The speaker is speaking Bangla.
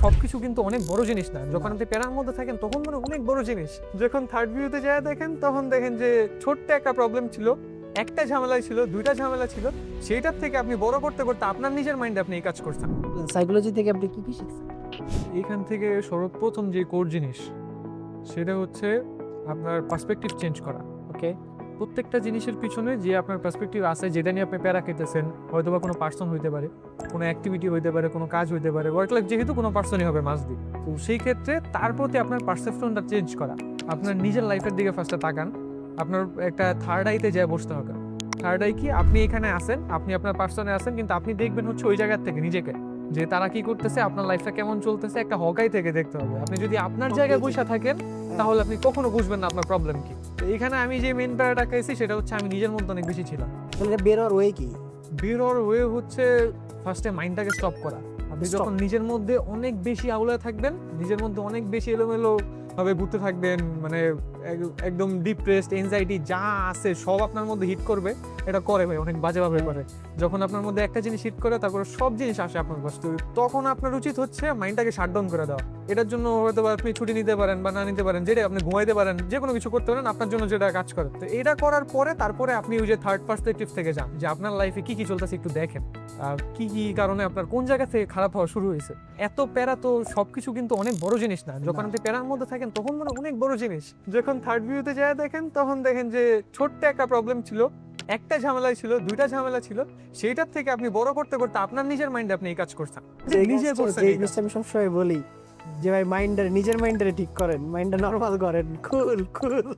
সবকিছু কিন্তু অনেক বড় জিনিস না। যখন আপনি প্যারার মধ্যে থাকেন তখন মানে অনেক বড় জিনিস। যখন থার্ড ভিউতে যায় দেখেন তখন দেখেন যে ছোট্ট একটা প্রবলেম ছিল, একটা ঝামেলা ছিল, দুইটা ঝামেলা ছিল, সেইটার থেকে আপনি বড় করতে করতে আপনার নিজের মাইন্ডে আপনি এই কাজ করছেন। সাইকোলজি থেকে আপনি কি শিখছেন? এখান থেকে সর্বপ্রথম যে কোর জিনিস সেটা হচ্ছে আপনার পার্সপেক্টিভ চেঞ্জ করা। ওকে, প্রত্যেকটা জিনিসের পিছনে যে আপনার পার্সপেক্টিভ আছে, যেটা নিয়ে আপনি প্যারা খেতেছেন, হয়তো বা কোনো পার্সন হইতে পারে, কোনো অ্যাক্টিভিটি হইতে পারে, কোনো কাজ হইতে পারে, ওয়ার্ক লাইফ যেহেতু কোনো পার্সনই হবে মাস দি। তো সেই ক্ষেত্রে তার প্রতি আপনার পারসেপশনটা চেঞ্জ করা, আপনার নিজের লাইফের দিকে ফার্স্টে তাকান। আপনার একটা থার্ড আইতে যায় বসতে হবে। থার্ড আই কি, আপনি এখানে আসেন, আপনি আপনার পার্সনে আসেন, কিন্তু আপনি দেখবেন হচ্ছে ওই জায়গার থেকে নিজেকে, যে তারা কি করতেছে, আপনার লাইফটা কেমন চলতেছে, একটা হকাই থেকে দেখতে হবে। আপনি যদি আপনার জায়গায় বসে থাকেন তাহলে আপনি কখনো বুঝবেন না আপনার প্রবলেম কি। তো এখানে আমি যে মেন প্যারাটা খাইছি সেটা হচ্ছে আমি নিজের মধ্যে অনেক বেশি ছিলাম। তাহলে বের হওয়ার ওয়ে কি? বের হওয়ার ওয়ে হচ্ছে ফার্স্টে মাইন্ডটাকে স্টপ করা। আপনি Stop. যখন নিজের মধ্যে অনেক বেশি আউলায় থাকবেন, নিজের মধ্যে অনেক বেশি এলোমেলো ভাবে ঘুরতে থাকবেন, মানে একদম ডিপ্রেসড, এনজাইটি যা আছে সব আপনার মধ্যে হিট করবে। এটা করে ভাই, অনেক বাজেভাবে করে। যখন আপনার মধ্যে একটা জিনিস হিট করে তারপর সব জিনিস আসে আপনার কষ্ট, তখন আপনার উচিত হচ্ছে মাইন্ডটাকে শাটডাউন করে দেওয়া। এটার জন্য হয়তো বা আপনি ছুটি নিতে পারেন বা না নিতে পারেন, যেটা আপনি ঘুমাইতে পারেন, যে কোনো কিছু করতে পারেন আপনার জন্য যেটা কাজ করে। তো এটা করার পরে তারপরে আপনি ওই যে থার্ড পার্সপেক্টিভ থেকে যান, যে আপনার লাইফে কি কি চলতেছে একটু দেখেন, কি কি কারণে আপনার কোন জায়গা থেকে খারাপ হওয়া শুরু হয়েছে। এত প্যারা তো সবকিছু কিন্তু অনেক বড় জিনিস না। যখন আপনি প্যারার মধ্যে থাকেন তখন মানে অনেক বড় জিনিস। যখন থার্ড ভিউতে যায় দেখেন তখন দেখেন যে ছোট্ট একটা প্রবলেম ছিল, একটা ঝামেলা ছিল, দুইটা ঝামেলা ছিল, সেইটার থেকে আপনি বড় করতে করতে আপনার নিজের মাইন্ডে আপনি এই কাজ করছেন, নিজে করছেন এই এই কাজ। জিনিসটা আমি সবসময় বলি যে ভাই নিজের মাইন্ডটা ঠিক করেন, মাইন্ডটা নরমাল করেন, কুল কুল।